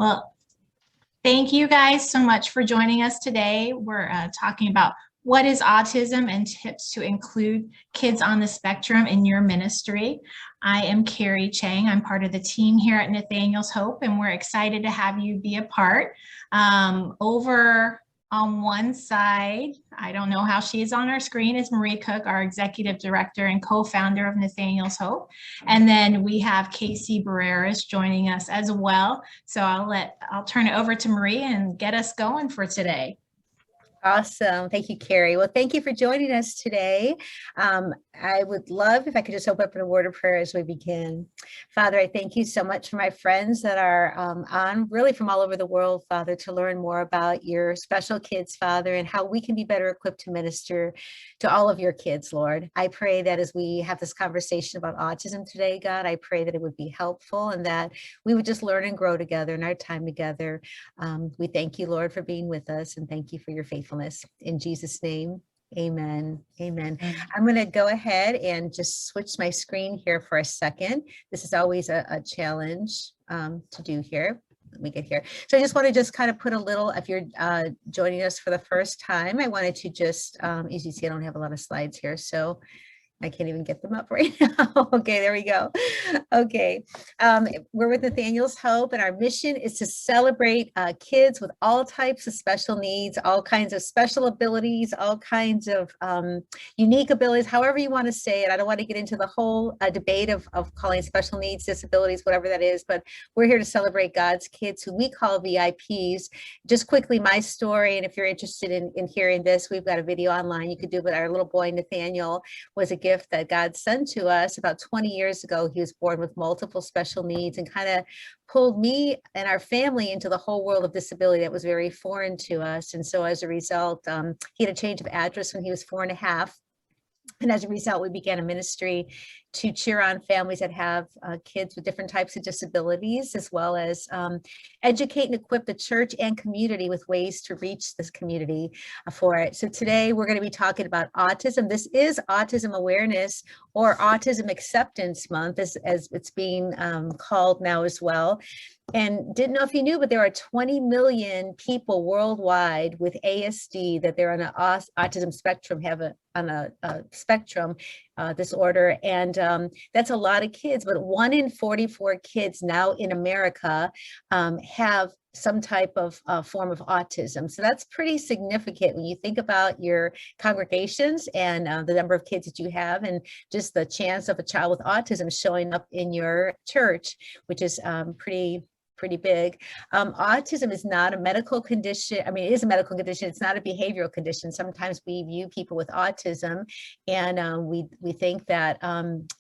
Well, thank you guys so much for joining us today. We're talking about what is autism and tips to include kids on the spectrum in your ministry. I am Carrie Chang. I'm part of the team here at Nathaniel's Hope, and we're excited to have you be a part. Over on one side, I don't know how she is on our screen, is Marie Cook, our executive director and co-founder of Nathaniel's Hope. And then we have Casey Barreras joining us as well. So I'll turn it over to Marie and get us going for today. Awesome. Thank you, Carrie. Well, thank you for joining us today. I would love if I could just open up in a word of prayer as we begin. Father, I thank you so much for my friends that are on really from all over the world, Father, to learn more about your special kids, Father, and how we can be better equipped to minister to all of your kids, Lord. I pray that as we have this conversation about autism today, God, I pray that it would be helpful and that we would just learn and grow together in our time together. We thank you, Lord, for being with us, and thank you for your faithfulness. In Jesus' name, amen. Amen. I'm going to go ahead and just switch my screen here for a second. This is always a challenge to do here. Let me get here. So I just want to just kind of put a little, if you're joining us for the first time, I wanted to just, as you see, I don't have a lot of slides here, so I can't even get them up right now. Okay, there we go. Okay, we're with Nathaniel's Hope, and our mission is to celebrate kids with all types of special needs, all kinds of special abilities, all kinds of unique abilities, however you want to say it. I don't want to get into the whole debate of calling special needs, disabilities, whatever that is, but we're here to celebrate God's kids, who we call VIPs. Just quickly, my story, and if you're interested in hearing this, we've got a video online you could do, but our little boy Nathaniel was a gift that God sent to us about 20 years ago. He was born with multiple special needs and kind of pulled me and our family into the whole world of disability that was very foreign to us. And so as a result, he had a change of address when he was 4.5. And as a result, we began a ministry to cheer on families that have kids with different types of disabilities, as well as educate and equip the church and community with ways to reach this community for it. So today we're going to be talking about autism. This is Autism Awareness or Autism Acceptance Month, as it's being called now as well. And didn't know if you knew, but there are 20 million people worldwide with ASD, that they're on an autism spectrum, have on a spectrum disorder. And that's a lot of kids, but 1 in 44 kids now in America have some type of form of autism. So that's pretty significant when you think about your congregations and the number of kids that you have, and just the chance of a child with autism showing up in your church, which is pretty big. Autism is not a medical condition. I mean, it is a medical condition. It's not a behavioral condition. Sometimes we view people with autism, and we think that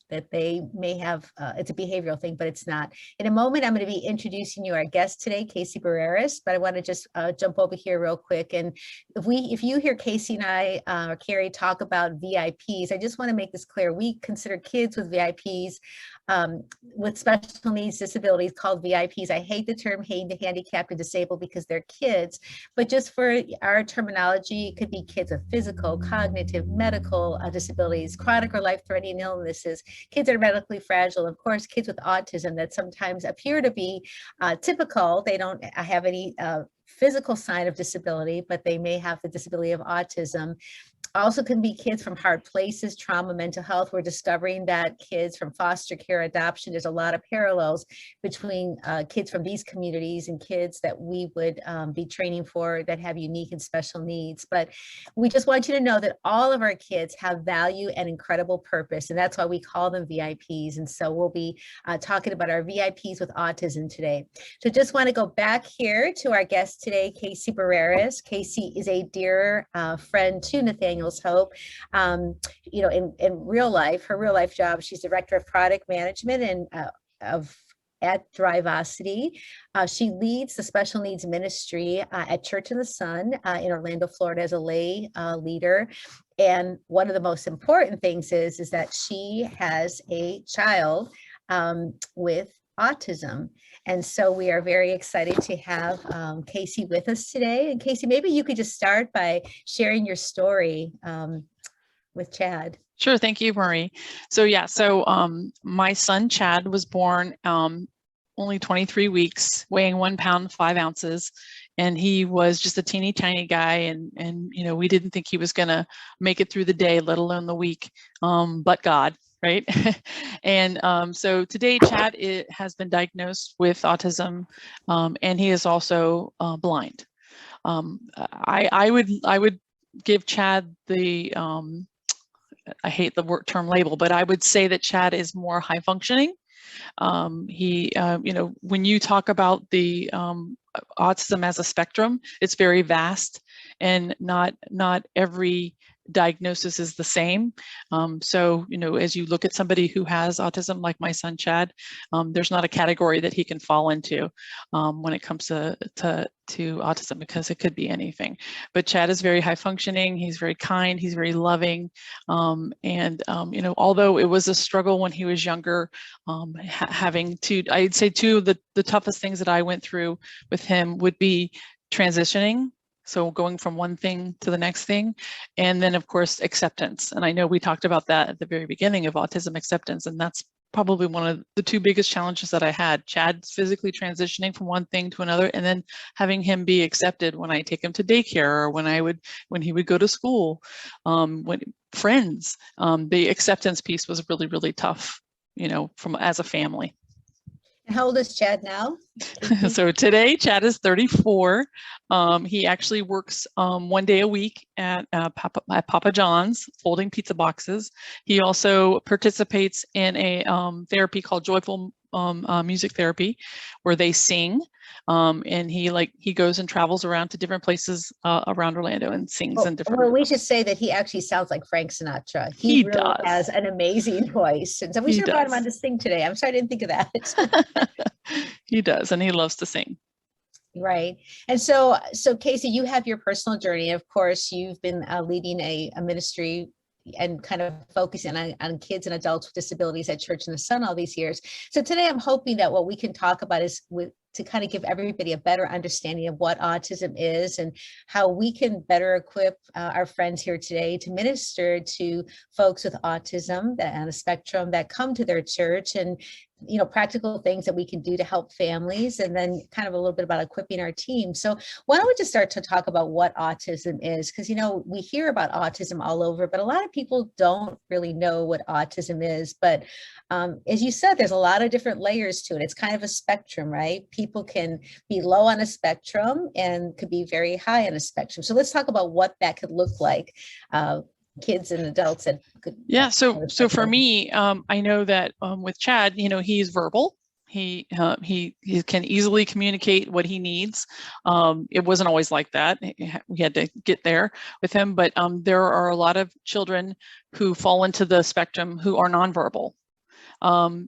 that they may have, it's a behavioral thing, but it's not. In a moment, I'm going to be introducing you our guest today, Casey Barreras, but I want to just jump over here real quick. And if you hear Casey and I or Carrie talk about VIPs, I just want to make this clear. We consider kids with VIPs, with special needs disabilities, called VIPs. I hate the term handicapped and disabled because they're kids, but just for our terminology, it could be kids with physical, cognitive, medical disabilities, chronic or life-threatening illnesses, kids that are medically fragile, of course, kids with autism that sometimes appear to be typical. They don't have any physical sign of disability, but they may have the disability of autism. Also can be kids from hard places, trauma, mental health. We're discovering that kids from foster care, adoption, there's a lot of parallels between kids from these communities and kids that we would be training for that have unique and special needs. But we just want you to know that all of our kids have value and incredible purpose, and that's why we call them VIPs. And so we'll be talking about our VIPs with autism today. So just want to go back here to our guest today, Casey Barreras. Casey is a dear friend to Nathaniel's Hope. You know, in real life, her real life job, she's director of product management and at Drivosity. She leads the special needs ministry at Church in the Sun in Orlando, Florida, as a lay leader. And one of the most important things is that she has a child with autism. And so we are very excited to have Casey with us today. And Casey, maybe you could just start by sharing your story with Chad. Sure. Thank you, Marie. So my son Chad was born only 23 weeks, weighing 1 pound, 5 ounces. And he was just a teeny tiny guy. And you know, we didn't think he was going to make it through the day, let alone the week, but God. Right. And so today, Chad has been diagnosed with autism, and he is also blind. I would give Chad the, I hate the term label, but I would say that Chad is more high functioning. You know, when you talk about the autism as a spectrum, it's very vast, and not every diagnosis is the same. So, you know, as you look at somebody who has autism, like my son Chad, there's not a category that he can fall into when it comes to autism, because it could be anything. But Chad is very high functioning. He's very kind. He's very loving. You know, although it was a struggle when he was younger, having to, I'd say two of the toughest things that I went through with him would be transitioning. So going from one thing to the next thing, and then of course acceptance. And I know we talked about that at the very beginning of autism acceptance, and that's probably one of the two biggest challenges that I had. Chad physically transitioning from one thing to another, and then having him be accepted when I take him to daycare, or when he would go to school, when friends, the acceptance piece was really, really tough, you know, as a family. How old is Chad now? So today, Chad is 34. He actually works 1 day a week at Papa John's, folding pizza boxes. He also participates in a therapy called Joyful Music Therapy, where they sing. And he goes and travels around to different places around Orlando and sings in different. Well, we should say that he actually sounds like Frank Sinatra. He really does. Has an amazing voice, and so we should have brought him on to sing today. I'm sorry I didn't think of that. He does, and he loves to sing. Right. And so Casey, you have your personal journey. Of course, you've been leading a ministry and kind of focusing on kids and adults with disabilities at Church in the Sun all these years. So today I'm hoping that what we can talk about is to kind of give everybody a better understanding of what autism is and how we can better equip our friends here today to minister to folks with autism on a spectrum that come to their church, and you know, practical things that we can do to help families, and then kind of a little bit about equipping our team. So why don't we just start to talk about what autism is? Because, you know, we hear about autism all over, but a lot of people don't really know what autism is. But as you said, there's a lot of different layers to it. It's kind of a spectrum, right? People can be low on a spectrum and could be very high on a spectrum. So let's talk about what that could look like. Kids and adults that could. Yeah. So for me, I know that with Chad, you know, he's verbal. He can easily communicate what he needs. It wasn't always like that. We had to get there with him, but there are a lot of children who fall into the spectrum who are nonverbal.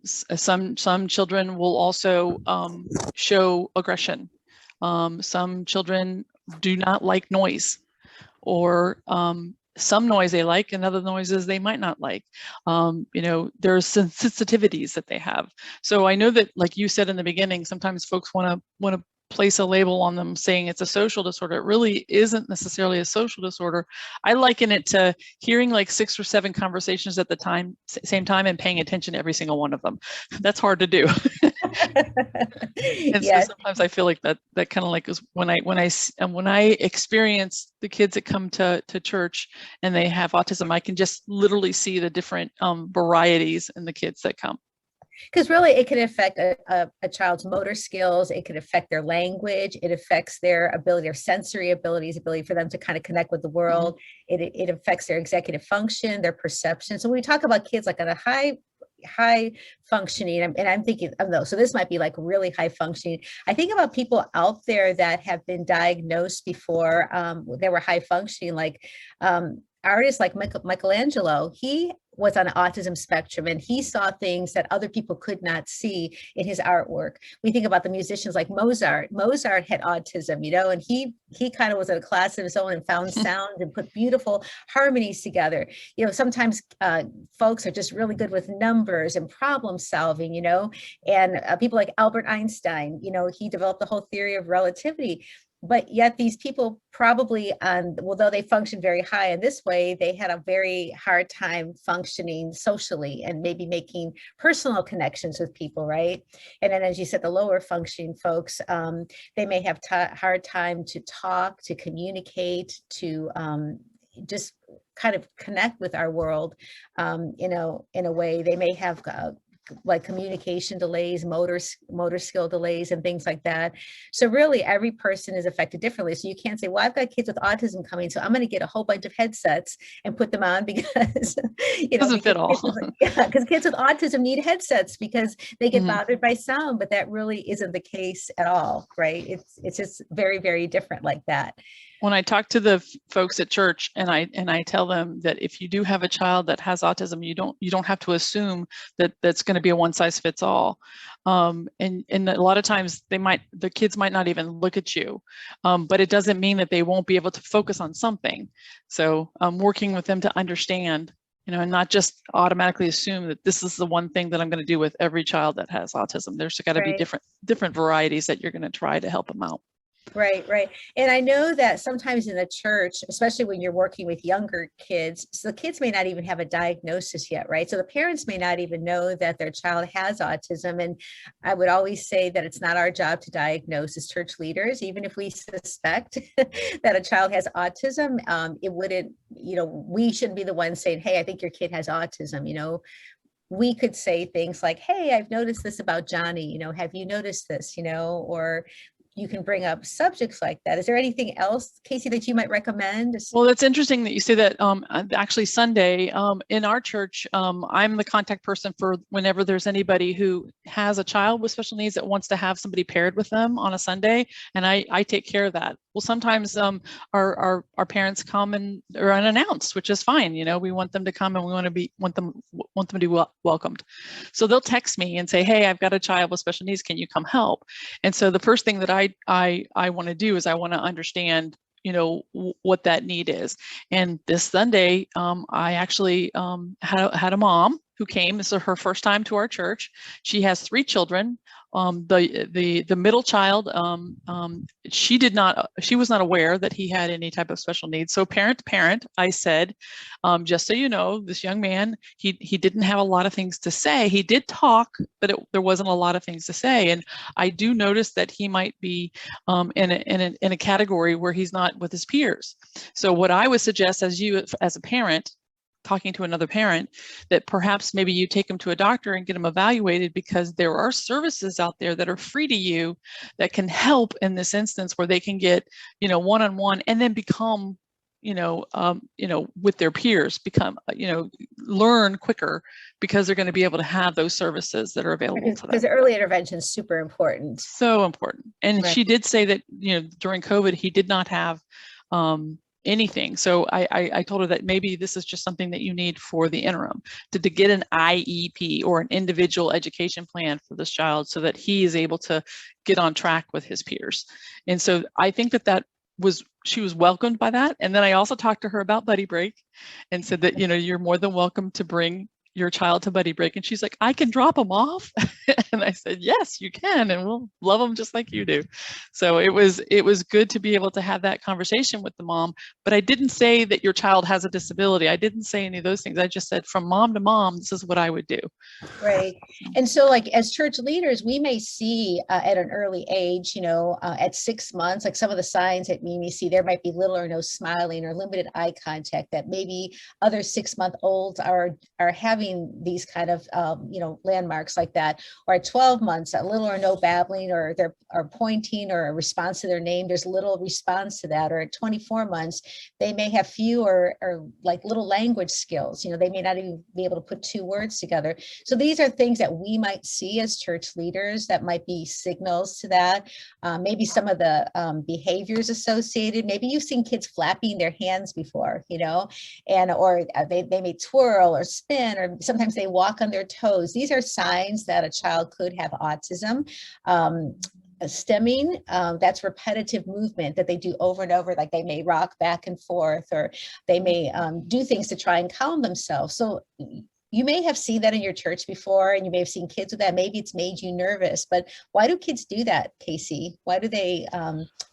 Some children will also show aggression. Some children do not like noise, or some noise they like and other noises they might not like. You know, there's sensitivities that they have. So I know that, like you said in the beginning, sometimes folks want to place a label on them saying it's a social disorder. It really isn't necessarily a social disorder. I liken it to hearing like 6 or 7 conversations at the same time and paying attention to every single one of them. That's hard to do. And yes. So sometimes I feel like that kind of like is when I experience the kids that come to church and they have autism, I can just literally see the different varieties in the kids that come. Because really it can affect a child's motor skills, it can affect their language, it affects their ability, their sensory abilities, ability for them to kind of connect with the world. Mm-hmm. It affects their executive function, their perception. So when we talk about kids like on a high functioning, and I'm thinking of those, so this might be like really high functioning. I think about people out there that have been diagnosed before they were high functioning, like artists like Michelangelo. He was on an autism spectrum and he saw things that other people could not see in his artwork. We think about the musicians like Mozart. Mozart had autism, you know, and he kind of was in a class of his own and found sound and put beautiful harmonies together. You know, sometimes folks are just really good with numbers and problem solving, you know, and people like Albert Einstein, you know, he developed the whole theory of relativity. but yet these people probably, although they function very high in this way, they had a very hard time functioning socially and maybe making personal connections with people, right? And then, as you said, the lower functioning folks, they may have hard time to talk, to communicate, to just kind of connect with our world, in a way. They may have like communication delays, motor skill delays, and things like that. So really, every person is affected differently. So you can't say, well, I've got kids with autism coming, so I'm going to get a whole bunch of headsets and put them on because, Doesn't fit all. Because kids with autism need headsets because they get Mhm. bothered by sound, but that really isn't the case at all, right? It's just very, very different like that. When I talk to the folks at church, and I tell them that if you do have a child that has autism, you don't have to assume that that's going to be a one size fits all. And a lot of times the kids might not even look at you, but it doesn't mean that they won't be able to focus on something. So working with them to understand, and not just automatically assume that this is the one thing that I'm going to do with every child that has autism. There's got to be different varieties that you're going to try to help them out. Right, right. And I know that sometimes in the church, especially when you're working with younger kids, so the kids may not even have a diagnosis yet, right? So the parents may not even know that their child has autism. And I would always say that it's not our job to diagnose as church leaders, even if we suspect that a child has autism. It wouldn't, we shouldn't be the ones saying, hey, I think your kid has autism. We could say things like, hey, I've noticed this about Johnny, have you noticed this, or you can bring up subjects like that. Is there anything else, Casey, that you might recommend? Well, that's interesting that you say that. Actually, Sunday in our church, I'm the contact person for whenever there's anybody who has a child with special needs that wants to have somebody paired with them on a Sunday, and I take care of that. Well, sometimes our parents come and are unannounced, which is fine. We want them to come, and we want them to be welcomed. So they'll text me and say, "Hey, I've got a child with special needs. Can you come help?" And so the first thing that I want to do is I want to understand what that need is. And this Sunday, I actually had a mom who came. This is her first time to our church. She has 3 children. The middle child, she was not aware that he had any type of special needs. So parent to parent, I said, just so you know, this young man, he didn't have a lot of things to say. He did talk, but there wasn't a lot of things to say. And I do notice that he might be in a category where he's not with his peers. So what I would suggest as a parent, talking to another parent, that perhaps maybe you take them to a doctor and get them evaluated, because there are services out there that are free to you that can help in this instance, where they can get, one-on-one, and then become, with their peers, become, learn quicker, because they're going to be able to have those services that are available to them. Because early intervention is super important. So important. And Right. She did say that, during COVID, he did not have, anything. So I told her that maybe this is just something that you need for the interim, to get an IEP, or an individual education plan for this child, so that he is able to get on track with his peers. And so I think she was welcomed by that. And then I also talked to her about Buddy Break, and said that, you're more than welcome to bring your child to Buddy Break. And she's like, I can drop them off. And I said, yes, you can. And we'll love them just like you do. So it was good to be able to have that conversation with the mom. But I didn't say that your child has a disability. I didn't say any of those things. I just said, from mom to mom, this is what I would do. Right. And so, like, as church leaders, we may see at an early age, at 6 months, like some of the signs that we may see, there might be little or no smiling or limited eye contact, that maybe other 6-month-olds are having these kind of, landmarks like that. Or at 12 months, a little or no babbling, or they're pointing, or a response to their name, there's little response to that. Or at 24 months, they may have few or like little language skills. They may not even be able to put 2 words together. So these are things that we might see as church leaders that might be signals to that. Maybe some of the behaviors associated. Maybe you've seen kids flapping their hands before, or they may twirl or spin, or sometimes they walk on their toes. These are signs that a child could have autism. Stemming, that's repetitive movement that they do over and over, like they may rock back and forth, or they may do things to try and calm themselves. So you may have seen that in your church before, and you may have seen kids with that. Maybe it's made you nervous, but why do kids do that, Casey? Why do they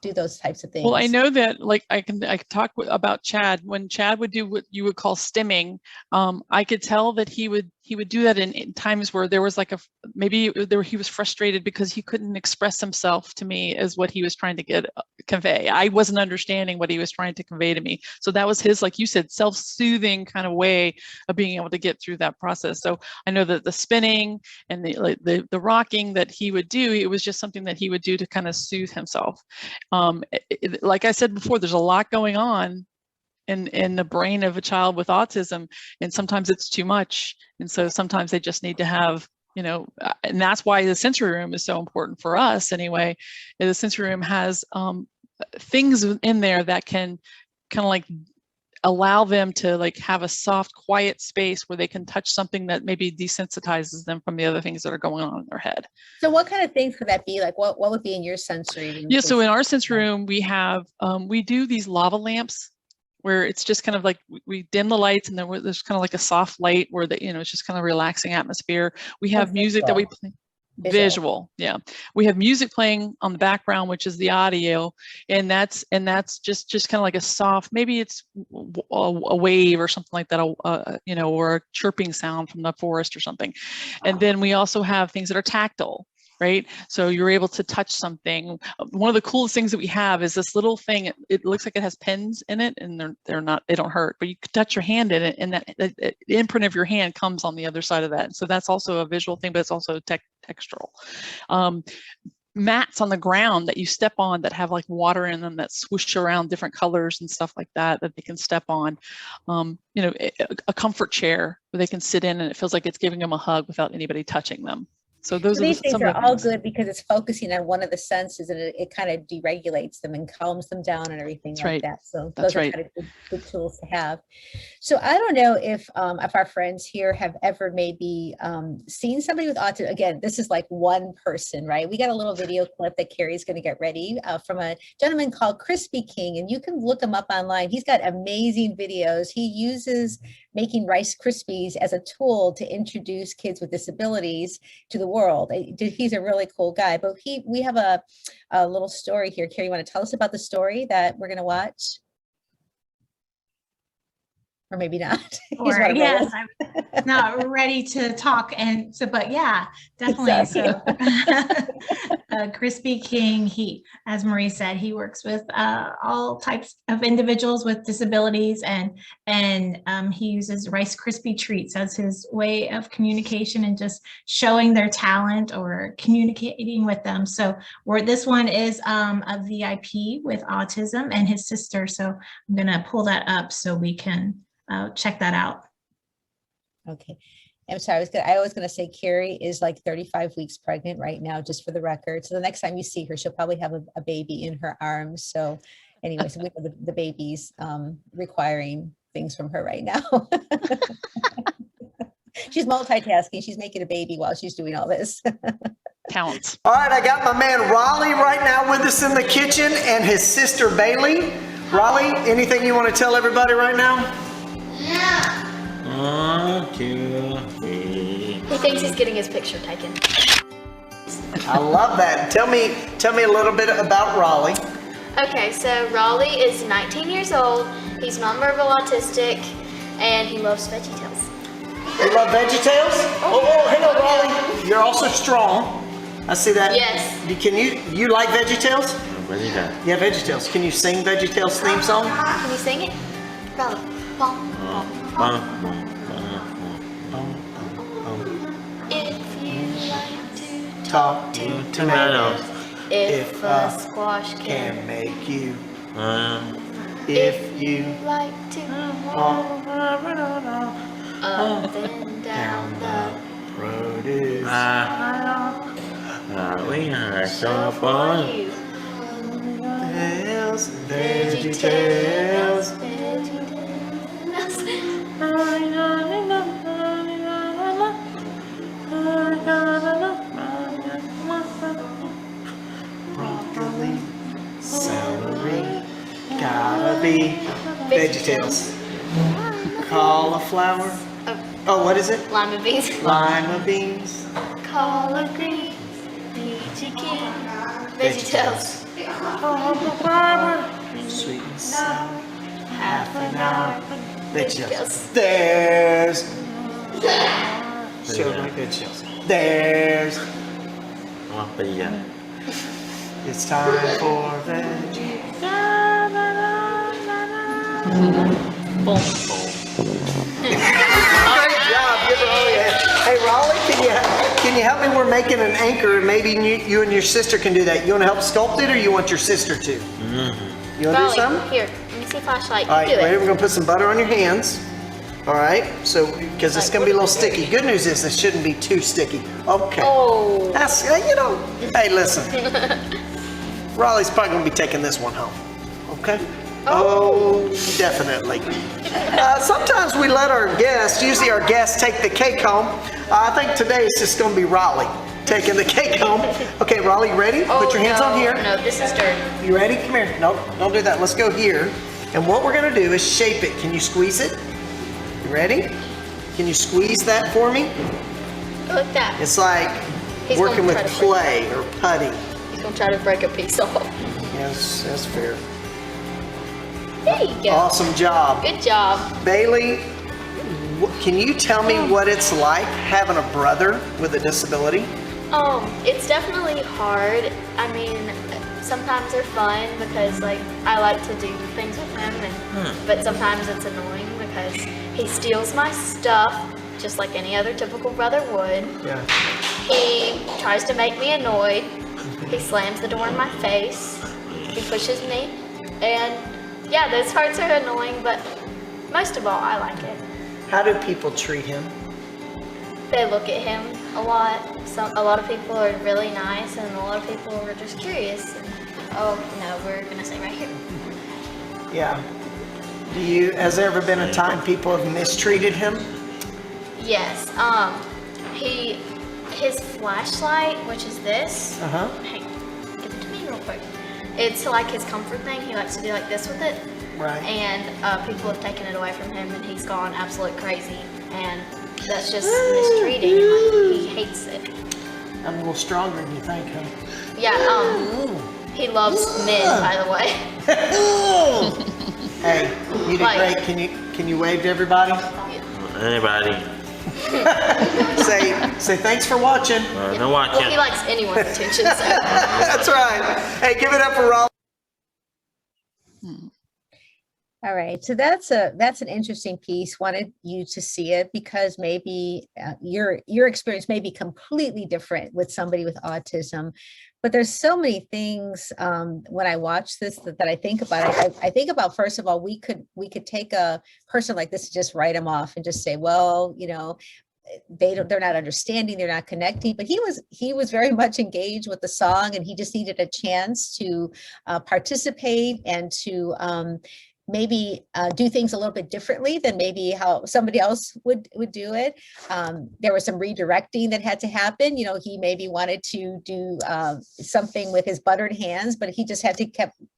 do those types of things? Well, I know that, like, I can talk about Chad. When Chad would do what you would call stimming, I could tell that he would do that in times where there was like he was frustrated because he couldn't express himself to me as what he was trying to convey. I wasn't understanding what he was trying to convey to me. So that was his, like you said, self-soothing kind of way of being able to get through that process. So I know that the spinning and the rocking that he would do, it was just something that he would do to kind of soothe himself. Like I said before, there's a lot going on in the brain of a child with autism, and sometimes it's too much. And so sometimes they just need to have, and that's why the sensory room is so important for us anyway. The sensory room has things in there that can kind of like allow them to like have a soft, quiet space where they can touch something that maybe desensitizes them from the other things that are going on in their head. So what kind of things could that be? Like what would be in your sensory room? Yeah, so in our sensory room, we have, we do these lava lamps where it's just kind of like we dim the lights, and then there's kind of like a soft light where it's just kind of relaxing atmosphere. We have music that we play. Visual, yeah. We have music playing on the background, which is the audio, and that's just kind of like a soft, maybe it's a wave or something like that, or a chirping sound from the forest or something. And then we also have things that are tactile, right? So you're able to touch something. One of the coolest things that we have is this little thing. It looks like it has pens in it, and they don't hurt, but you can touch your hand in it, and the imprint of your hand comes on the other side of that. So that's also a visual thing, but it's also textural. Mats on the ground that you step on that have like water in them that swoosh around different colors and stuff like that they can step on. A comfort chair where they can sit in and it feels like it's giving them a hug without anybody touching them. So these things are all good because it's focusing on one of the senses, and it kind of deregulates them and calms them down and everything like that. So those are kind of good tools to have. So I don't know if our friends here have ever maybe seen somebody with autism. Again, this is like one person, right? We got a little video clip that Carrie's going to get ready from a gentleman called Crispy King, and you can look him up online. He's got amazing videos. He uses making Rice Krispies as a tool to introduce kids with disabilities to the world. He's a really cool guy, but we have a little story here. Carrie, you want to tell us about the story that we're going to watch? Or maybe not. Yes, I'm not ready to talk, but yeah, definitely. So Crispy King, as Marie said, he works with all types of individuals with disabilities, and he uses Rice Krispie treats as his way of communication and just showing their talent or communicating with them. So this one is a VIP with autism and his sister. So I'm gonna pull that up so we can check that out. Okay. I'm sorry, I was going to say Carrie is like 35 weeks pregnant right now, just for the record. So the next time you see her, she'll probably have a baby in her arms. So anyway, so we know the baby's requiring things from her right now. She's multitasking. She's making a baby while she's doing all this. Counts. All right, I got my man Raleigh right now with us in the kitchen, and his sister Bailey. Raleigh, anything you want to tell everybody right now? He thinks he's getting his picture taken. I love that. Tell me a little bit about Raleigh. Okay, so Raleigh is 19 years old. He's nonverbal autistic, and he loves VeggieTales. You love VeggieTales? Oh, hang on, Raleigh. You're also strong. I see that. Yes. Can you like VeggieTales? Yeah, VeggieTales. Can you sing VeggieTales theme song? Can you sing it? Raleigh. If you like to Talk to tomatoes. if a squash Can make you. if If you like to walk up and down the produce. We are so for fun. you. Tales, VeggieTales. Broccoli, celery, gotta be VeggieTales. Cauliflower, Oh, what is it? Lima beans. Lima beans. Collard greens. Peachy keen. Veggie tails. Sweet and sour. Half an hour. Veggie Veggie tails. tails. There's. Show my good shows. There's. It's time for veggie. Great job. Give her all your hand. Hey, Raleigh, can you help me? We're making an anchor, and maybe you and your sister can do that. You want to help sculpt it, or you want your sister to? You want to do Raleigh, something? here, let me see flashlight. All right, You do ready? it. We're gonna put some butter on your hands. All right, so because it's gonna be a little sticky. Good news is it shouldn't be too sticky. Okay. Oh. That's Hey, listen. Raleigh's probably gonna be taking this one home. Okay. Oh, definitely. Sometimes we let our guests, usually our guests, take the cake home. I think today it's just gonna be Raleigh taking the cake home. Okay, Raleigh, you ready? Put your hands on here. No, this is dirty. You ready? Come here. Nope, don't do that. Let's go here. And what we're gonna do is shape it. Can you squeeze it? You ready? Can you squeeze that for me? Look at that. It's like He's working gonna with try to clay or putty. He's gonna try to break a piece off. Yes, that's fair. There you go. Awesome job. Good job. Bailey, can you tell me what it's like having a brother with a disability? It's definitely hard. I mean, sometimes they're fun because like I like to do things with him, but sometimes it's annoying because he steals my stuff just like any other typical brother would. Yeah. He tries to make me annoyed. He slams the door in my face. He pushes me, and yeah, those parts are annoying, but most of all, I like it. How do people treat him? They look at him a lot. A lot of people are really nice, and a lot of people are just curious. And, oh no, we're gonna say right here. Yeah. Has there ever been a time people have mistreated him? Yes. His flashlight, which is this. Uh-huh. Hey, give it to me real quick. It's like his comfort thing. He likes to do like this with it. Right. And people have taken it away from him, and he's gone absolute crazy. And that's just mistreating. Like, he hates it. I'm a little stronger than you think, huh? Yeah. He loves men, by the way. Hey, you did great. Can you wave to everybody? Anybody? Say thanks for watching. No watching. Well, he likes anyone's attention. So. That's right. Hey, give it up for Raleigh. All right, so that's an interesting piece. Wanted you to see it because maybe your experience may be completely different with somebody with autism, but there's so many things when I watch this that I think about. I think about, first of all, we could take a person like this and just write them off and just say, well, they're not understanding, they're not connecting, but he was very much engaged with the song, and he just needed a chance to participate and to maybe do things a little bit differently than maybe how somebody else would do it. There was some redirecting that had to happen. He maybe wanted to do something with his buttered hands, but he just had to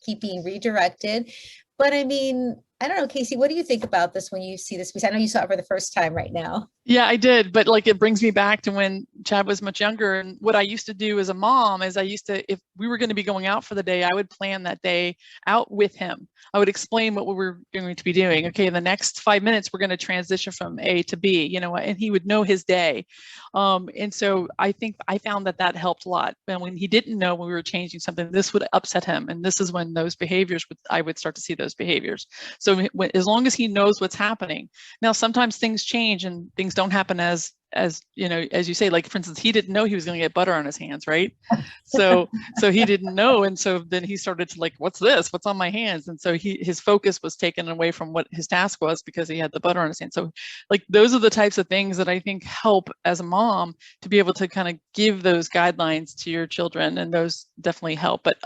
keep being redirected. But I mean, I don't know, Casey, what do you think about this when you see this piece? I know you saw it for the first time right now. Yeah, I did. But like, it brings me back to when Chad was much younger. And what I used to do as a mom is if we were going to be going out for the day, I would plan that day out with him. I would explain what we were going to be doing. Okay, in the next 5 minutes, we're going to transition from A to B, and he would know his day. And so I think I found that helped a lot. And when he didn't know when we were changing something, this would upset him. And this is when those behaviors, I would start to see those behaviors. So as long as he knows what's happening. Now, sometimes things change and things don't happen as you say, like, for instance, he didn't know he was going to get butter on his hands, right? So he didn't know. And so then he started to like, what's this? What's on my hands? And so his focus was taken away from what his task was because he had the butter on his hands. So like, those are the types of things that I think help as a mom to be able to kind of give those guidelines to your children. And those definitely help. But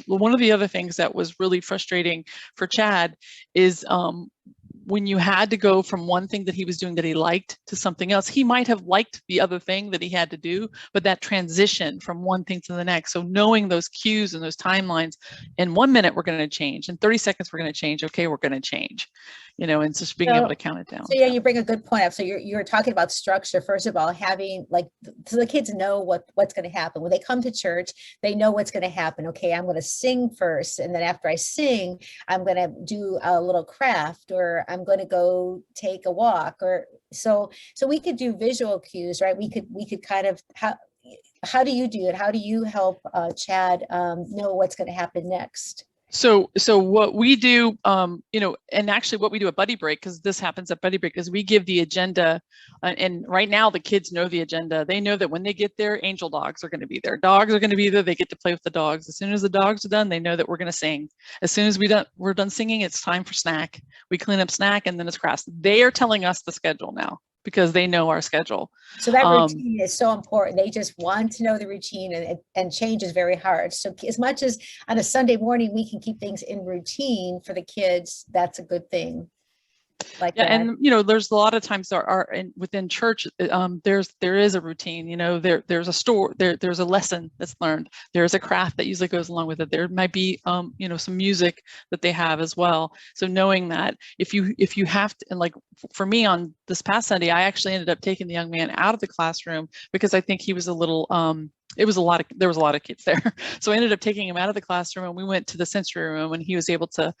one of the other things that was really frustrating for Chad is, when you had to go from one thing that he was doing that he liked to something else, he might have liked the other thing that he had to do, but that transition from one thing to the next. So knowing those cues and those timelines, in 1 minute, we're going to change. In 30 seconds, we're going to change. Okay, we're going to change. and just being able to count it down. So yeah, you bring a good point up. So you're talking about structure. First of all, having so the kids know what's going to happen when they come to church. They know what's going to happen. Okay, I'm going to sing first, and then after I sing, I'm going to do a little craft, or I'm going to go take a walk, or so we could do visual cues, right? We could kind of how do you do it? How do you help Chad know what's going to happen next? So what we do, and actually what we do at Buddy Break, because this happens at Buddy Break, is we give the agenda, and right now the kids know the agenda. They know that when they get there, angel dogs are going to be there. Dogs are going to be there. They get to play with the dogs. As soon as the dogs are done, they know that we're going to sing. As soon as we're done singing, it's time for snack. We clean up snack, and then it's crafts. They are telling us the schedule now, because they know our schedule. So that routine is so important. They just want to know the routine, and change is very hard. So as much as on a Sunday morning, we can keep things in routine for the kids, that's a good thing. Like yeah, that. and there's a lot of times within church, there is a routine. There's a store, there's a lesson that's learned. There's a craft that usually goes along with it. There might be some music that they have as well. So knowing that if you have to, and like for me on this past Sunday, I actually ended up taking the young man out of the classroom because I think he was a little there was a lot of kids there. So I ended up taking him out of the classroom, and we went to the sensory room, and he was able to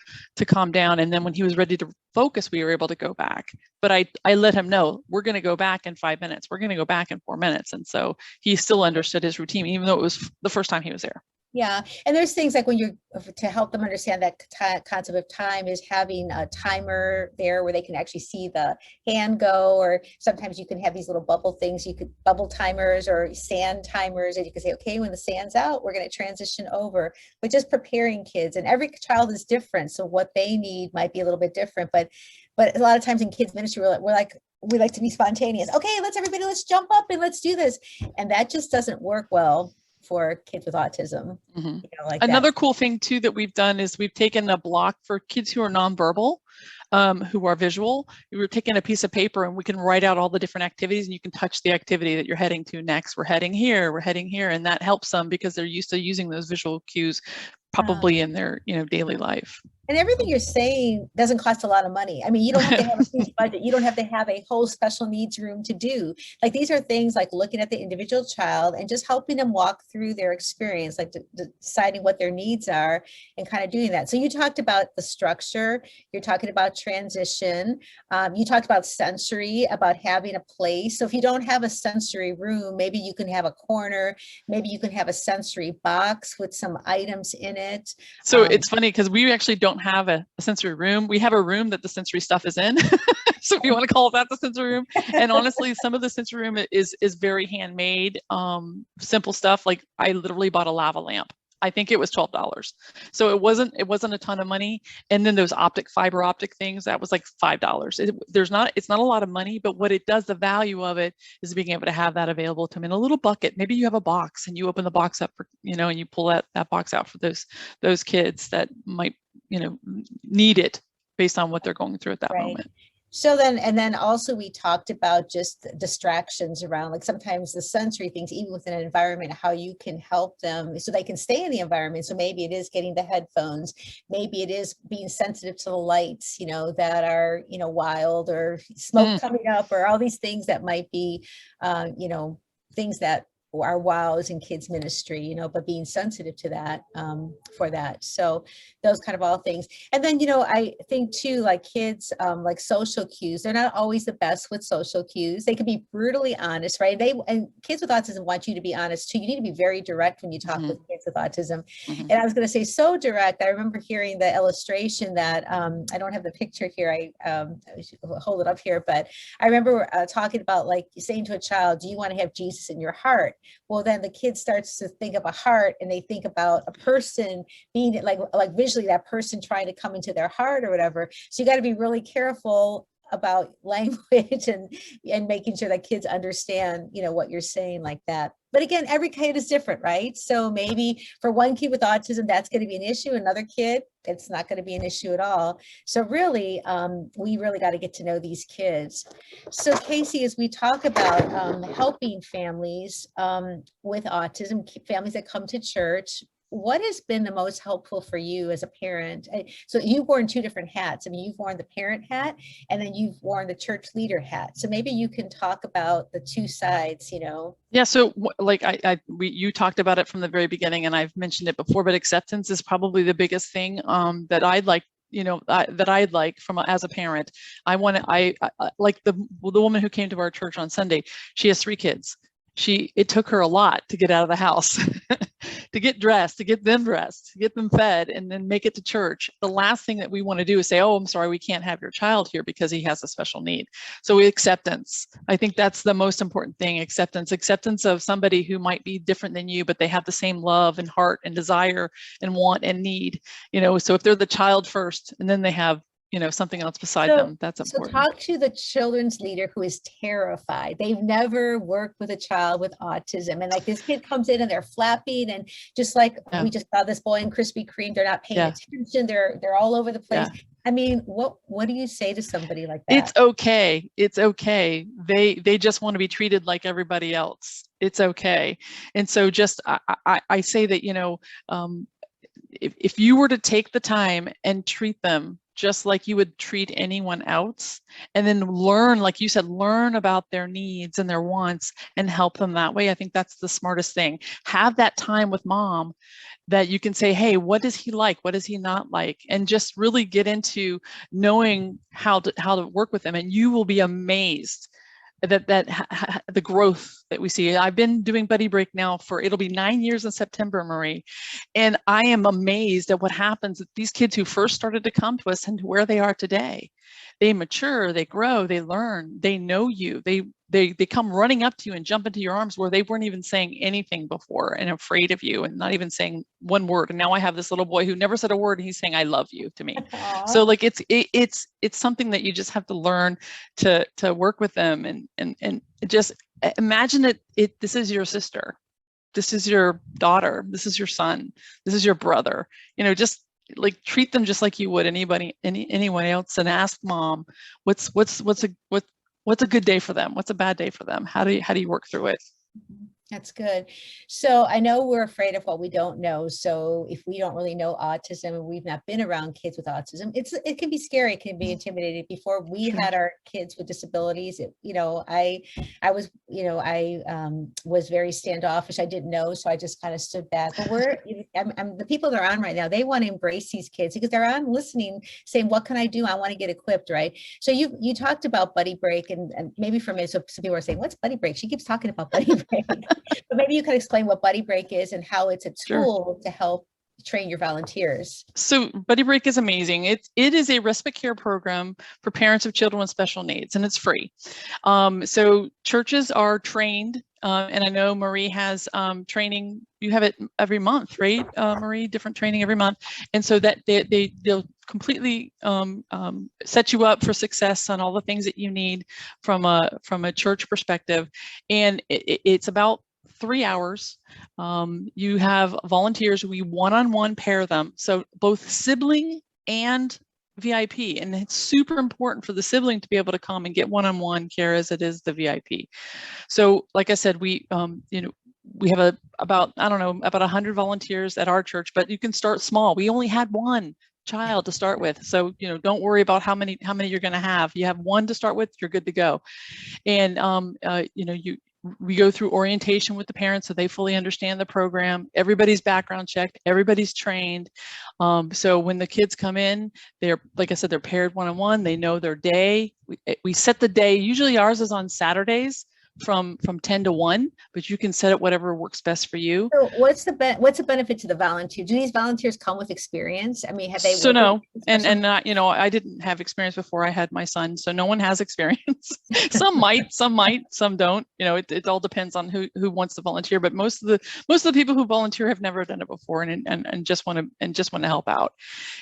calm down. And then when he was ready to focus, we were able to go back. But I let him know, we're going to go back in 5 minutes. We're going to go back in 4 minutes. And so he still understood his routine, even though it was the first time he was there. Yeah, and there's things like when to help them understand that concept of time is having a timer there where they can actually see the hand go, or sometimes you can have these little bubble things, bubble timers or sand timers, and you can say, okay, when the sand's out, we're going to transition over. But just preparing kids, and every child is different, so what they need might be a little bit different. But a lot of times in kids ministry, we like to be spontaneous. Okay, let's jump up and let's do this, and that just doesn't work well for kids with autism. Mm-hmm. Another cool thing too that we've done is we've taken a block for kids who are nonverbal, who are visual. We're taking a piece of paper, and we can write out all the different activities, and you can touch the activity that you're heading to next. We're heading here, and that helps them because they're used to using those visual cues probably in their daily life. And everything you're saying doesn't cost a lot of money. I mean, you don't have to have a huge budget. You don't have to have a whole special needs room to do. Like, these are things like looking at the individual child and just helping them walk through their experience, like deciding what their needs are and kind of doing that. So you talked about the structure, you're talking about transition, you talked about sensory, about having a place. So if you don't have a sensory room, maybe you can have a corner, maybe you can have a sensory box with some items in it. So it's funny because we actually don't have a sensory room. We have a room that the sensory stuff is in. So if you want to call that the sensory room. And honestly, some of the sensory room is very handmade, simple stuff. Like, I literally bought a lava lamp. I think it was $12. So it wasn't a ton of money. And then those fiber optic things, that was like $5. It's not a lot of money, but what it does, the value of it is being able to have that available to them in a little bucket. Maybe you have a box and you open the box up for, and you pull that box out for those kids that might, need it based on what they're going through at that moment. So then also we talked about just distractions around, like sometimes the sensory things, even within an environment, how you can help them so they can stay in the environment. So maybe it is getting the headphones, maybe it is being sensitive to the lights, that are, wild, or smoke coming up, or all these things that might be, things that are wows in kids ministry, but being sensitive to that, for that. So those kind of all things. And then, I think too, like kids, like social cues, they're not always the best with social cues. They can be brutally honest, right? And kids with autism want you to be honest too. You need to be very direct when you talk with kids with autism. And I was going to say, so direct. I remember hearing the illustration that, I don't have the picture here. I hold it up here, but I remember talking about, like, saying to a child, do you want to have Jesus in your heart? Well, then the kid starts to think of a heart, and they think about a person being like visually that person trying to come into their heart or whatever. So you got to be really careful about language and making sure that kids understand, what you're saying like that. But again, every kid is different, right? So maybe for one kid with autism, that's going to be an issue. Another kid, it's not going to be an issue at all. So really, we really got to get to know these kids. So Casey, as we talk about helping families with autism, families that come to church, what has been the most helpful for you as a parent? So you've worn two different hats. I mean, you've worn the parent hat and then you've worn the church leader hat. So maybe you can talk about the two sides, you know? Yeah, so like you talked about it from the very beginning, and I've mentioned it before, but acceptance is probably the biggest thing that I'd like, that I'd like from as a parent. I want to, I like the woman who came to our church on Sunday. She has 3 kids. It took her a lot to get out of the house, to get dressed, to get them dressed, to get them fed, and then make it to church. The last thing that we want to do is say, oh, I'm sorry, we can't have your child here because he has a special need. So acceptance, I think that's the most important thing. Acceptance of somebody who might be different than you, but they have the same love and heart and desire and want and need, so if they're the child first and then they have something else beside them, that's important. So talk to the children's leader who is terrified. They've never worked with a child with autism. And like this kid comes in and they're flapping, and just like we just saw this boy in Krispy Kreme, they're not paying attention. They're all over the place. Yeah. I mean, what do you say to somebody like that? It's okay. It's okay. They just want to be treated like everybody else. It's okay. And so just, I say that, if you were to take the time and treat them just like you would treat anyone else, and then learn, like you said, learn about their needs and their wants and help them that way, I think that's the smartest thing. Have that time with mom that you can say, hey, what does he like? What does he not like? And just really get into knowing how to work with them. And you will be amazed the growth that we see. I've been doing Buddy Break now it'll be 9 years in September, Marie. And I am amazed at what happens with these kids who first started to come to us and to where they are today. They mature, they grow, they learn, they know you, they come running up to you and jump into your arms where they weren't even saying anything before and afraid of you and not even saying one word. And now I have this little boy who never said a word and he's saying, I love you to me. So like it's something that you just have to learn to work with them and just imagine this is your sister. This is your daughter. This is your son. This is your brother. Just like treat them just like you would anyone else, and ask mom, what's a good day for them? What's a bad day for them? How do you work through it? That's good. So I know we're afraid of what we don't know. So if we don't really know autism and we've not been around kids with autism, it can be scary. It can be intimidating. Before we had our kids with disabilities, I was very standoffish. I didn't know, so I just kind of stood back. But the people that are on right now, they want to embrace these kids because they're on listening, saying, "What can I do? I want to get equipped." Right. So you talked about Buddy Break, and maybe for me, so some people are saying, "What's Buddy Break?" She keeps talking about Buddy Break. But maybe you can explain what Buddy Break is and how it's a tool to help train your volunteers. So Buddy Break is amazing. It is a respite care program for parents of children with special needs, and it's free. So churches are trained, and I know Marie has training. You have it every month, right, Marie? Different training every month, and so that they'll completely set you up for success on all the things that you need from a church perspective, and it's about 3 hours. You have volunteers. We one-on-one pair them. So both sibling and VIP. And it's super important for the sibling to be able to come and get one-on-one care as it is the VIP. So like I said, we have about 100 volunteers at our church, but you can start small. We only had one child to start with. So, don't worry about how many you're going to have. You have one to start with, you're good to go. And, we go through orientation with the parents so they fully understand the program. Everybody's background checked, everybody's trained. So when the kids come in, like I said, they're paired one-on-one, they know their day. We set the day, usually ours is on Saturdays from 10 to 1, but you can set it whatever works best for you. So what's the benefit to the volunteer? Do these volunteers come with experience? I mean, have they? So no, and I didn't have experience before I had my son, so no one has experience. Some might, some don't. It all depends on who wants to volunteer. But most of the people who volunteer have never done it before and just want to help out.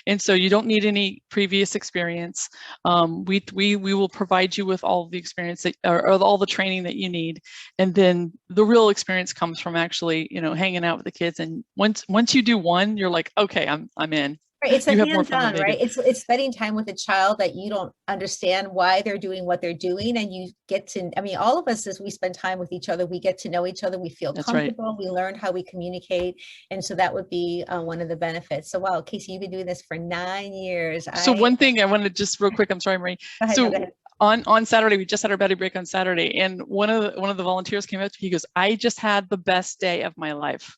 And so you don't need any previous experience. We will provide you with all the experience or all the training that you need, and then the real experience comes from actually hanging out with the kids. And once you do one, you're like, okay, I'm in. Right, it's a You have more fun than hands-on, they right? do. It's spending time with a child that you don't understand why they're doing what they're doing, and you get to, I mean, all of us, as we spend time with each other, we get to know each other, we feel That's right. comfortable, we learn how we communicate, and so that would be one of the benefits. So wow, Casey, you've been doing this for 9 years. So one thing I wanted just real quick, I'm sorry, Marie. Go ahead, no, go ahead. On Saturday, we just had our buddy break on Saturday, and one of the volunteers came up to me. He goes, "I just had the best day of my life.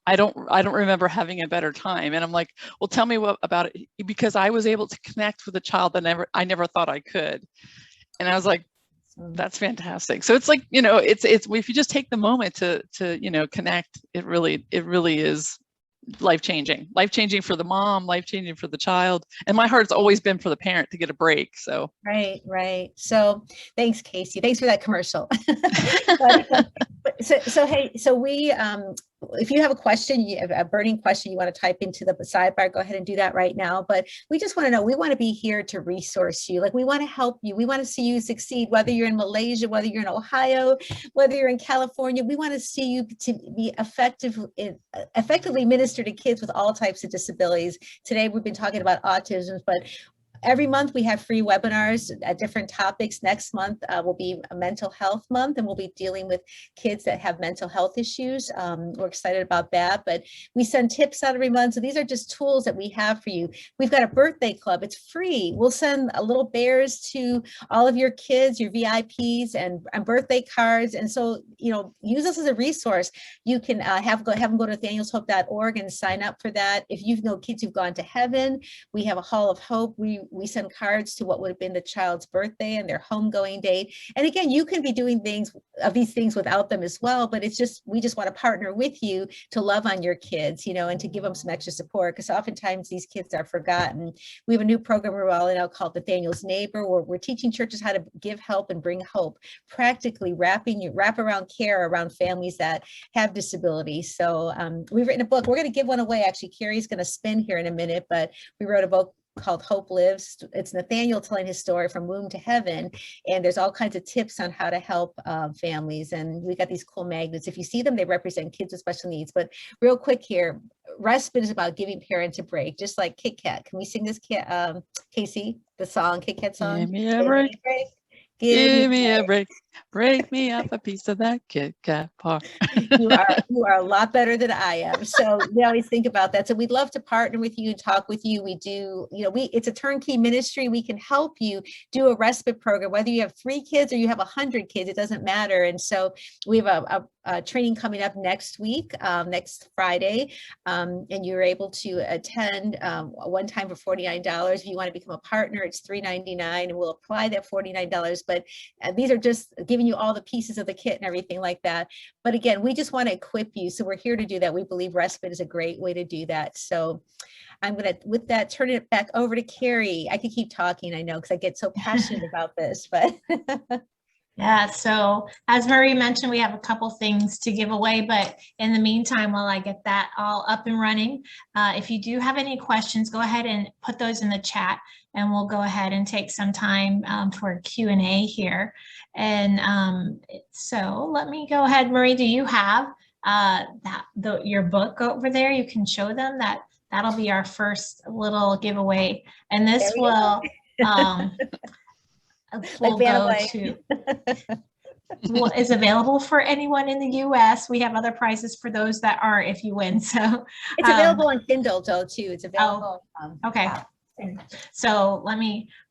I don't remember having a better time." And I'm like, "Well, tell me what about it," because I was able to connect with a child that I never thought I could. And I was like, that's fantastic. So it's like, it's if you just take the moment to connect, it really is life-changing for the mom, life-changing for the child. And my heart's always been for the parent to get a break. So right. So thanks, Casey. Thanks for that commercial. So we, if you have a question, you have a burning question you want to type into the sidebar, go ahead and do that right now. But we just want to know, we want to be here to resource you. Like, we want to help you. We want to see you succeed, whether you're in Malaysia, whether you're in Ohio, whether you're in California. We want to see you to be effectively minister to kids with all types of disabilities. Today, we've been talking about autism, but every month we have free webinars at different topics. Next month will be a mental health month, and we'll be dealing with kids that have mental health issues. We're excited about that, but we send tips out every month. So these are just tools that we have for you. We've got a birthday club. It's free. We'll send little bears to all of your kids, your VIPs, and birthday cards. And so, use us as a resource. You can have them go to nathanielshope.org and sign up for that. If you know kids who've gone to heaven, we have a Hall of Hope. We send cards to what would have been the child's birthday and their homegoing date. And again, you can be doing these things without them as well, but we just want to partner with you to love on your kids, and to give them some extra support, because oftentimes these kids are forgotten. We have a new program we're rolling out called Nathaniel's Neighbor, where we're teaching churches how to give help and bring hope, practically wrap around care around families that have disabilities. So we've written a book. We're going to give one away. Actually, Carrie's going to spin here in a minute, but we wrote a book called Hope Lives. It's Nathaniel telling his story from womb to heaven, and there's all kinds of tips on how to help families. And we got these cool magnets. If you see them, they represent kids with special needs. But real quick here, respite is about giving parents a break, just like Kit Kat. Can we sing this, Casey, the song, Kit Kat song? Give me a break. Give me a break. Break me up a piece of that Kit Kat bar. You are a lot better than I am. So we always think about that. So we'd love to partner with you and talk with you. We do, it's a turnkey ministry. We can help you do a respite program, whether you have 3 kids or you have 100 kids, it doesn't matter. And so we have a training coming up next week, next Friday, and you're able to attend one time for $49. If you want to become a partner, it's $3.99, and we'll apply that $49. But these are just giving you all the pieces of the kit and everything like that. But again, we just want to equip you. So we're here to do that. We believe respite is a great way to do that. So I'm going to, with that, turn it back over to Carrie. I could keep talking, I know, because I get so passionate about this, but. Yeah, so as Marie mentioned, we have a couple things to give away, but in the meantime, while I get that all up and running, if you do have any questions, go ahead and put those in the chat, and we'll go ahead and take some time for Q&A here. And so let me go ahead. Marie, do you have your book over there? You can show them that. That'll be our first little giveaway, and this will will go to is available for anyone in the US. We have other prizes for those that are, if you win. So it's available on Kindle though too. It's available. Okay. So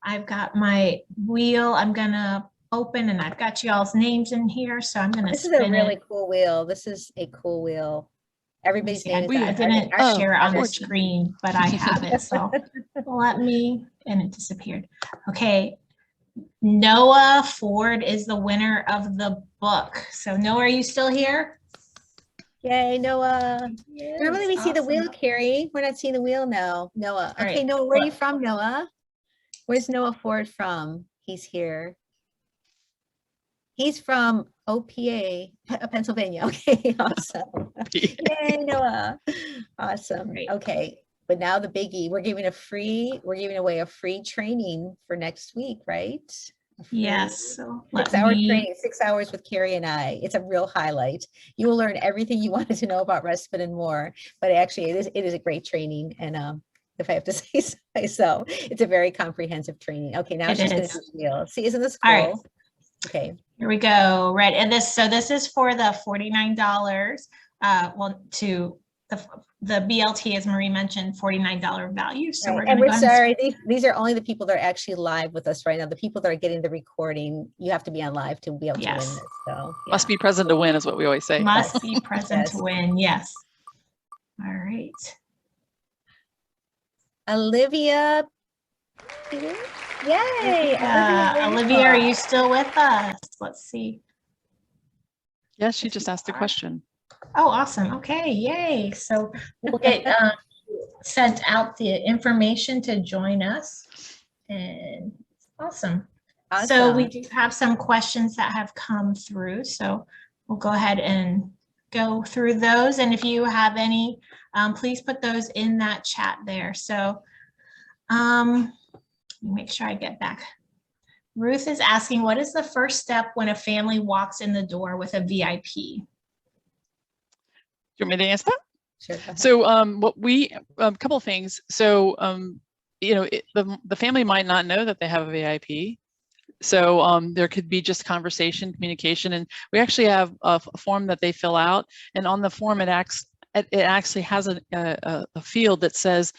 I've got my wheel. I'm gonna open, and I've got y'all's names in here. So I'm gonna This is a really cool wheel. This is a cool wheel. Everybody's name I didn't share it on the screen, but I have it. So and it disappeared. Okay. Noah Ford is the winner of the book. So Noah, are you still here? Yay, Noah. Yes, Normally we see the awesome. wheel, Carrie. We're not seeing the wheel now. Noah. All Okay, right. Noah, where are you from, Noah? Where's Noah Ford from? He's here. He's from OPA, Pennsylvania. Okay, awesome. Yay, Noah. Awesome. Great. Okay. But now the biggie, we're giving away a free training for next week, right? Yes. So 6-hour training, 6 hours with Carrie and I. It's a real highlight. You will learn everything you wanted to know about respite and more. But actually, it is a great training, and if I have to say so myself. It's a very comprehensive training. Okay, now It she's going is. to do the meal. See, isn't this All cool? right. Okay. Here we go. Right. And this is for the $49. Well, to the BLT, as Marie mentioned, $49 value. So Right. we're And going to we're go ahead. sorry, these are only the people that are actually live with us right now. The people that are getting the recording, you have to be on live to be able to win Yes. this. So Must be present to win is what we always say. Must be present to Yes. win. Yes. All right. Olivia. Yay. Olivia, are you still with us? Let's see. Yes, she just asked a question. Oh, awesome. Okay, yay. So we'll get sent out the information to join us. And awesome. So we do have some questions that have come through. So we'll go ahead and go through those. And if you have any, please put those in that chat there. So make sure I get back. Ruth is asking, what is the first step when a family walks in the door with a VIP? Do you want me to answer that? Sure. Go ahead. So what we, a couple of things. So, you know, the family might not know that they have a VIP. So there could be just conversation, communication, and we actually have a form that they fill out. And on the form, it actually has a field that says,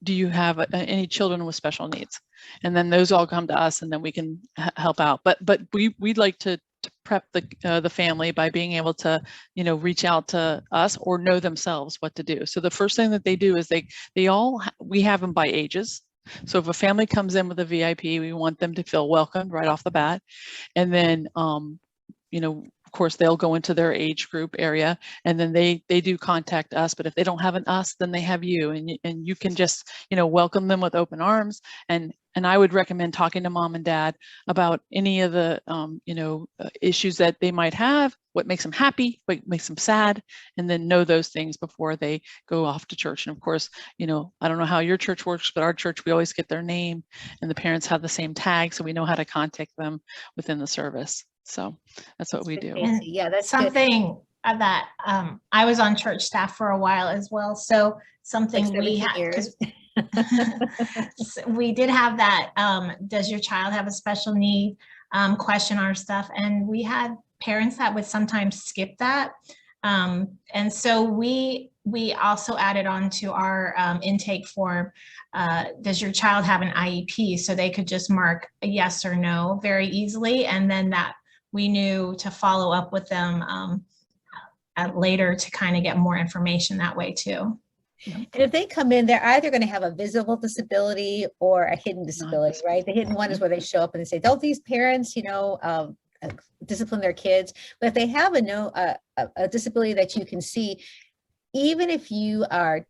do you have any children with special needs? And then those all come to us, and then we can help out. But we'd like to prep the family by being able to, you know, reach out to us or know themselves what to do. So the first thing that they do is we have them by ages. So if a family comes in with a VIP, we want them to feel welcomed right off the bat. And then, you know, of course, they'll go into their age group area, and then they do contact us. But if they don't have an us, then they have you, and you can just, you know, welcome them with open arms. And I would recommend talking to mom and dad about any of the, you know, issues that they might have, what makes them happy, what makes them sad, and then know those things before they go off to church. And of course, you know, I don't know how your church works, but our church, we always get their name, and the parents have the same tag, so we know how to contact them within the service. So that's what we do. And yeah, that's something that I was on church staff for a while as well. So something Like we 17 had, years. we did have that, does your child have a special need question our stuff. And we had parents that would sometimes skip that. And so we also added on to our intake form, does your child have an IEP? So they could just mark a yes or no very easily. And then that we knew to follow up with them later to kind of get more information that way too. And if they come in, they're either going to have a visible disability or a hidden disability, right? The hidden one is where they show up and they say, don't these parents, you know, discipline their kids? But if they have a disability that you can see, even if you are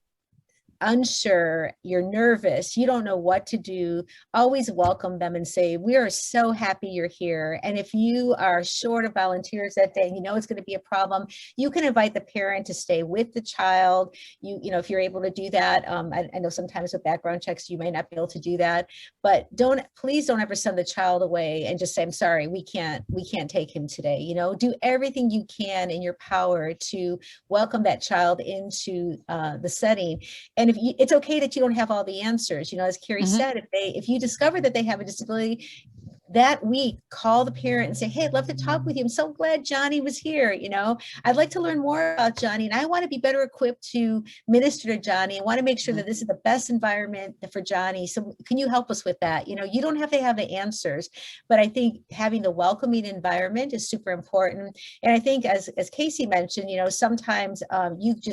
unsure, you're nervous, you don't know what to do, always welcome them and say, we are so happy you're here. And if you are short of volunteers that day, you know it's going to be a problem, you can invite the parent to stay with the child. You know, if you're able to do that. I know sometimes with background checks, you may not be able to do that, but please don't ever send the child away and just say, I'm sorry, we can't take him today. You know, do everything you can in your power to welcome that child into the setting. And it's okay that you don't have all the answers, you know, as Carrie said, if you discover that they have a disability that week, call the parent and say, hey, I'd love to talk with you. I'm so glad Johnny was here. You know, I'd like to learn more about Johnny, and I want to be better equipped to minister to Johnny. I want to make sure that this is the best environment for Johnny. So can you help us with that? You know, you don't have to have the answers, but I think having the welcoming environment is super important. And I think as Casey mentioned, you know, sometimes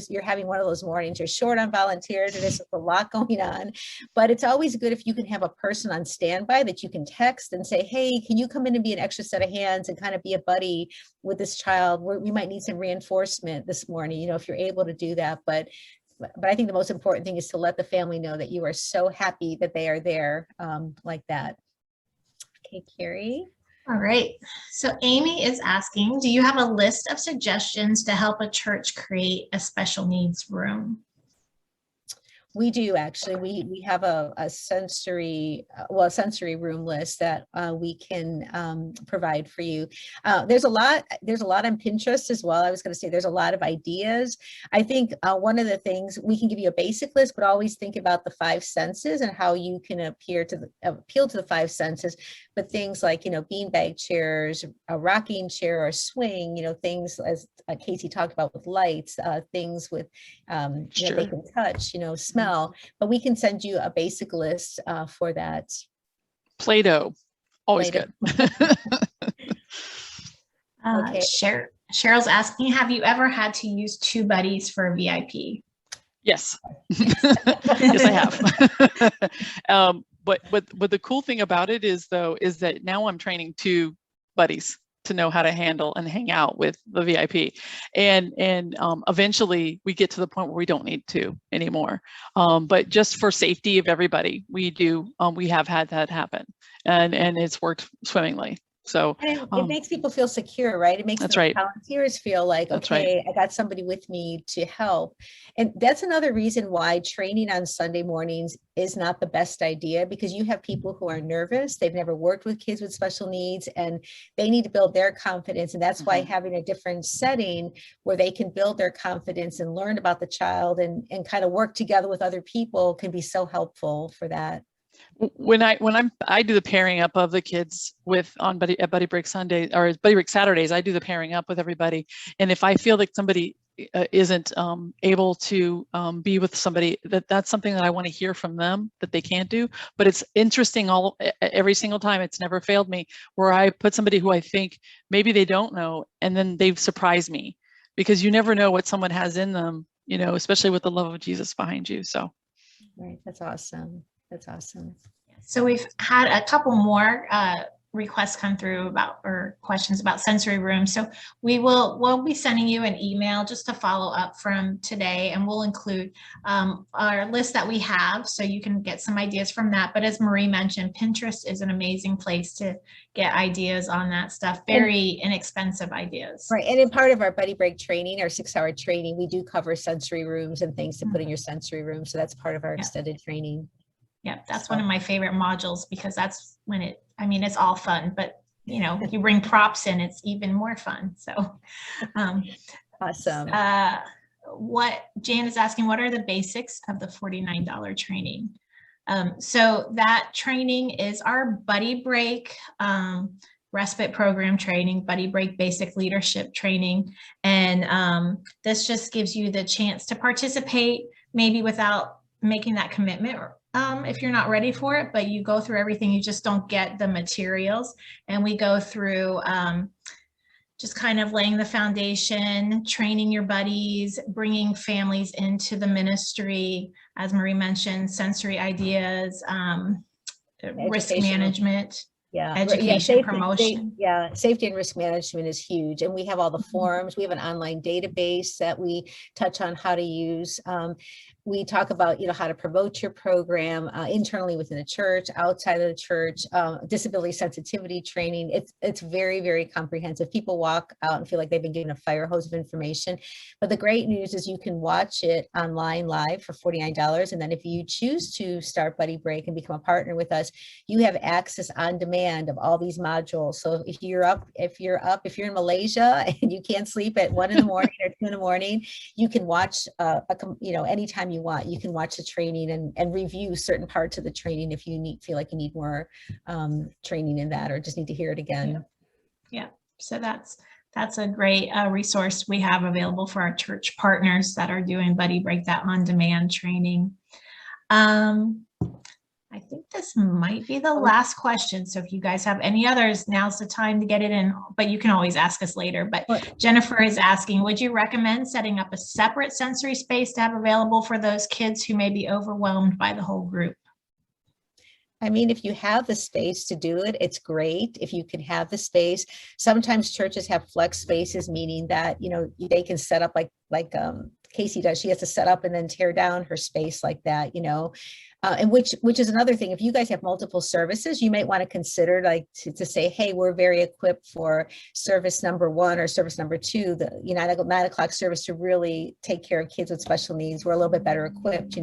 you're having one of those mornings, you're short on volunteers, or there's a lot going on, but it's always good if you can have a person on standby that you can text and say, hey, can you come in and be an extra set of hands and kind of be a buddy with this child? We might need some reinforcement this morning, you know, if you're able to do that. But I think the most important thing is to let the family know that you are so happy that they are there like that. Okay, Carrie. All right. So Amy is asking, do you have a list of suggestions to help a church create a special needs room? We do actually. We have a sensory room list that we can provide for you. There's a lot on Pinterest as well. I was going to say there's a lot of ideas. I think one of the things, we can give you a basic list, but always think about the five senses and how you can appeal to the five senses. But things like, beanbag chairs, a rocking chair or swing, things as Casey talked about with lights, things with they can touch, smell, but we can send you a basic list for that. Play-Doh, always Play-Doh. good. Okay. Cheryl's asking, have you ever had to use two buddies for a VIP? Yes. Yes, I have. But the cool thing about it is that now I'm training two buddies to know how to handle and hang out with the VIP. And eventually we get to the point where we don't need to anymore. But just for safety of everybody, we have had that happen, and it's worked swimmingly. So it makes people feel secure, right? It makes the volunteers feel like, okay, I got somebody with me to help. And that's another reason why training on Sunday mornings is not the best idea, because you have people who are nervous. They've never worked with kids with special needs, and they need to build their confidence. And that's why having a different setting where they can build their confidence and learn about the child and kind of work together with other people can be so helpful for that. When I do the pairing up of the kids at Buddy Break Sunday or Buddy Break Saturdays, I do the pairing up with everybody. And if I feel like somebody isn't able to be with somebody, that's something that I want to hear from them that they can't do. But it's interesting every single time. It's never failed me where I put somebody who I think maybe they don't know, and then they've surprised me, because you never know what someone has in them, especially with the love of Jesus behind you. So. Right. That's awesome. That's awesome. So we've had a couple more requests come through or questions about sensory rooms. So we'll be sending you an email just to follow up from today, and we'll include our list that we have so you can get some ideas from that. But as Marie mentioned, Pinterest is an amazing place to get ideas on that stuff, very inexpensive ideas. Right. And in part of our Buddy Break training, our 6-hour training, we do cover sensory rooms and things to put in your sensory room. So that's part of our extended training. Yeah, that's one of my favorite modules, because that's when it's all fun, but if you bring props in, it's even more fun. So awesome. What Jan is asking, what are the basics of the $49 training? So that training is our Buddy Break respite program training, Buddy Break basic leadership training. And this just gives you the chance to participate, maybe without making that commitment if you're not ready for it, but you go through everything. You just don't get the materials. And we go through just kind of laying the foundation, training your buddies, bringing families into the ministry, as Marie mentioned, sensory ideas, risk management. Education, promotion. Safety and risk management is huge. And we have all the forums. We have an online database that we touch on how to use. We talk about, how to promote your program internally within the church, outside of the church, disability sensitivity training. It's very, very comprehensive. People walk out and feel like they've been given a fire hose of information. But the great news is you can watch it online live for $49. And then if you choose to start Buddy Break and become a partner with us, you have access on demand of all these modules. So if you're in Malaysia and you can't sleep at 1 in the morning or 2 in the morning, you can watch, anytime you want, you can watch the training and review certain parts of the training if you feel like you need more training in that, or just need to hear it again. Yeah. So that's a great resource we have available for our church partners that are doing Buddy Break, that on-demand training. I think this might be the last question. So if you guys have any others, now's the time to get it in, but you can always ask us later. But Jennifer is asking, would you recommend setting up a separate sensory space to have available for those kids who may be overwhelmed by the whole group? I mean, if you have the space to do it, it's great. If you can have the space, sometimes churches have flex spaces, meaning that, they can set up like Casey does. She has to set up and then tear down her space like that, And which is another thing. If you guys have multiple services, you might want to consider like to say, hey, we're very equipped for service number 1 or service number 2, the 9 o'clock service, to really take care of kids with special needs. We're a little bit better equipped,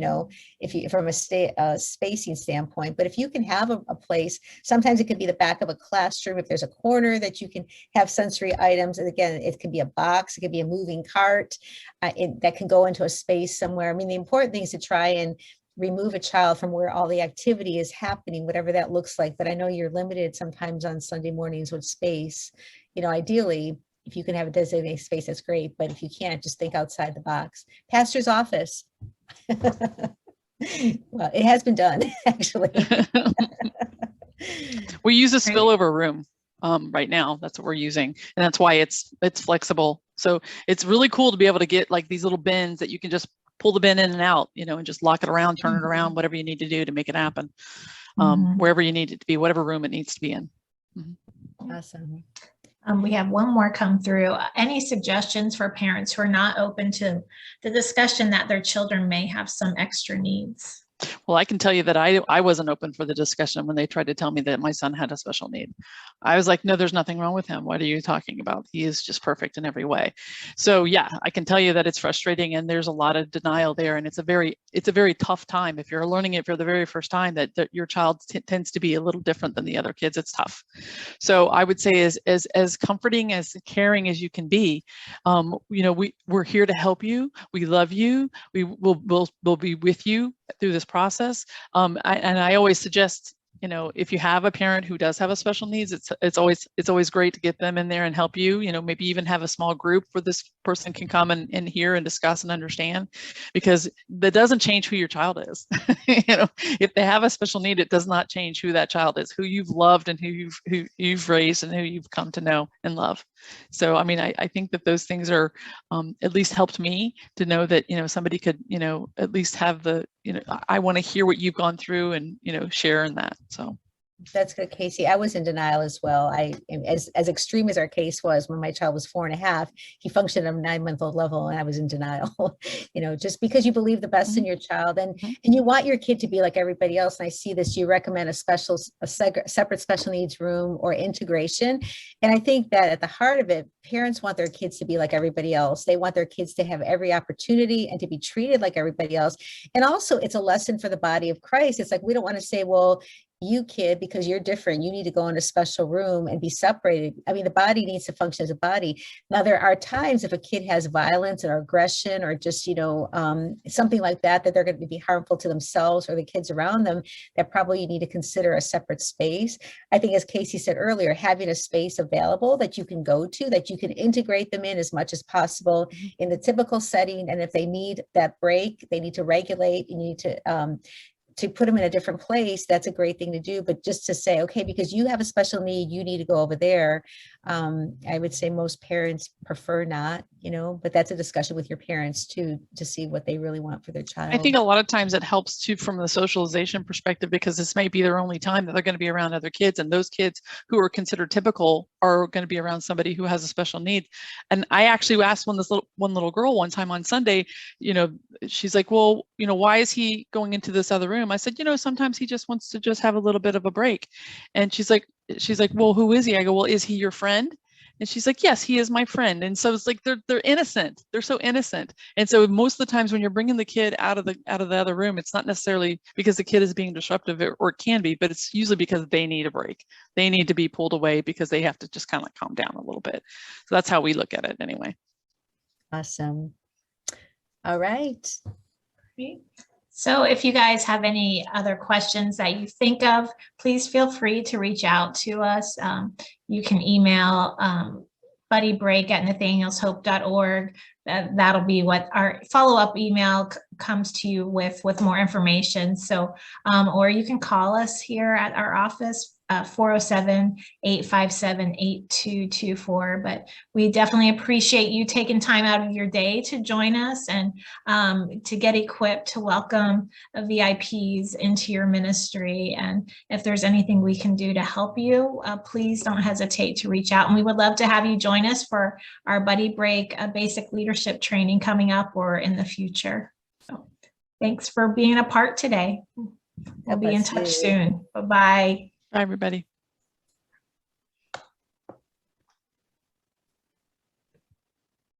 if you from a spacing standpoint. But if you can have a place, sometimes it could be the back of a classroom. If there's a corner that you can have sensory items, and again, it could be a box, it could be a moving cart that can go into a space somewhere. I mean, the important thing is to try and remove a child from where all the activity is happening, whatever that looks like. But I know you're limited sometimes on Sunday mornings with space. Ideally, if you can have a designated space, that's great. But if you can't, just think outside the box. Pastor's office. Well, it has been done, actually. We use a spillover room right now. That's what we're using. And that's why it's flexible. So it's really cool to be able to get like these little bins that you can just pull the bin in and out, and just lock it around, turn it around, whatever you need to do to make it happen, wherever you need it to be, whatever room it needs to be in. Awesome. We have one more come through. Any suggestions for parents who are not open to the discussion that their children may have some extra needs? Well, I can tell you that I wasn't open for the discussion when they tried to tell me that my son had a special need. I was like, no, there's nothing wrong with him. What are you talking about? He is just perfect in every way. So yeah, I can tell you that it's frustrating and there's a lot of denial there. And it's a very tough time. If you're learning it for the very first time, that your child tends to be a little different than the other kids, it's tough. So I would say as comforting, as caring as you can be, we're here to help you. We love you. We'll be with you through this process. I always suggest, if you have a parent who does have a special needs, it's always great to get them in there and help you, maybe even have a small group where this person can come and hear and discuss and understand, because that doesn't change who your child is. If they have a special need, it does not change who that child is, who you've loved and who you've raised and who you've come to know and love. So, I mean, I think that those things are at least helped me to know that, somebody could, at least have the, I want to hear what you've gone through and, share in that. So. That's good, Casey. I was in denial as well. As extreme as our case was, when my child was 4.5, he functioned at a 9-month-old level, and I was in denial. Just because you believe the best in your child, and you want your kid to be like everybody else. And I see this. You recommend a separate special needs room or integration, and I think that at the heart of it, parents want their kids to be like everybody else. They want their kids to have every opportunity and to be treated like everybody else. And also, it's a lesson for the body of Christ. It's like, we don't want to say, well, you kid, because you're different, you need to go in a special room and be separated. I mean, the body needs to function as a body. Now, there are times if a kid has violence or aggression or just, something like that they're going to be harmful to themselves or the kids around them, that probably you need to consider a separate space. I think, as Casey said earlier, having a space available that you can go to, that you can integrate them in as much as possible in the typical setting. And if they need that break, they need to regulate, you need to put them in a different place, that's a great thing to do. But just to say, okay, because you have a special need, you need to go over there. I would say most parents prefer not, but that's a discussion with your parents too, to see what they really want for their child. I think a lot of times it helps too from the socialization perspective, because this may be their only time that they're going to be around other kids, and those kids who are considered typical are going to be around somebody who has a special need. And I actually asked one little girl one time on Sunday, she's like, well, why is he going into this other room? I said, sometimes he just wants to just have a little bit of a break. And she's like, well, who is he? I go, well, is he your friend? And she's like, yes, he is my friend. And so it's like, they're innocent. They're so innocent. And so most of the times when you're bringing the kid out of the other room, it's not necessarily because the kid is being disruptive, or it can be, but it's usually because they need a break. They need to be pulled away because they have to just kind of calm down a little bit. So that's how we look at it anyway. Awesome. All right. Great. So if you guys have any other questions that you think of, please feel free to reach out to us. You can email buddybreak@nathanielshope.org. That'll be what our follow-up email comes to you with more information. So, or you can call us here at our office, 407-857-8224. But we definitely appreciate you taking time out of your day to join us and to get equipped to welcome VIPs into your ministry. And if there's anything we can do to help you, please don't hesitate to reach out. And we would love to have you join us for our Buddy Break basic leadership training coming up or in the future. So thanks for being a part today. We'll God be in bless touch you. soon. Bye-bye. Bye, everybody.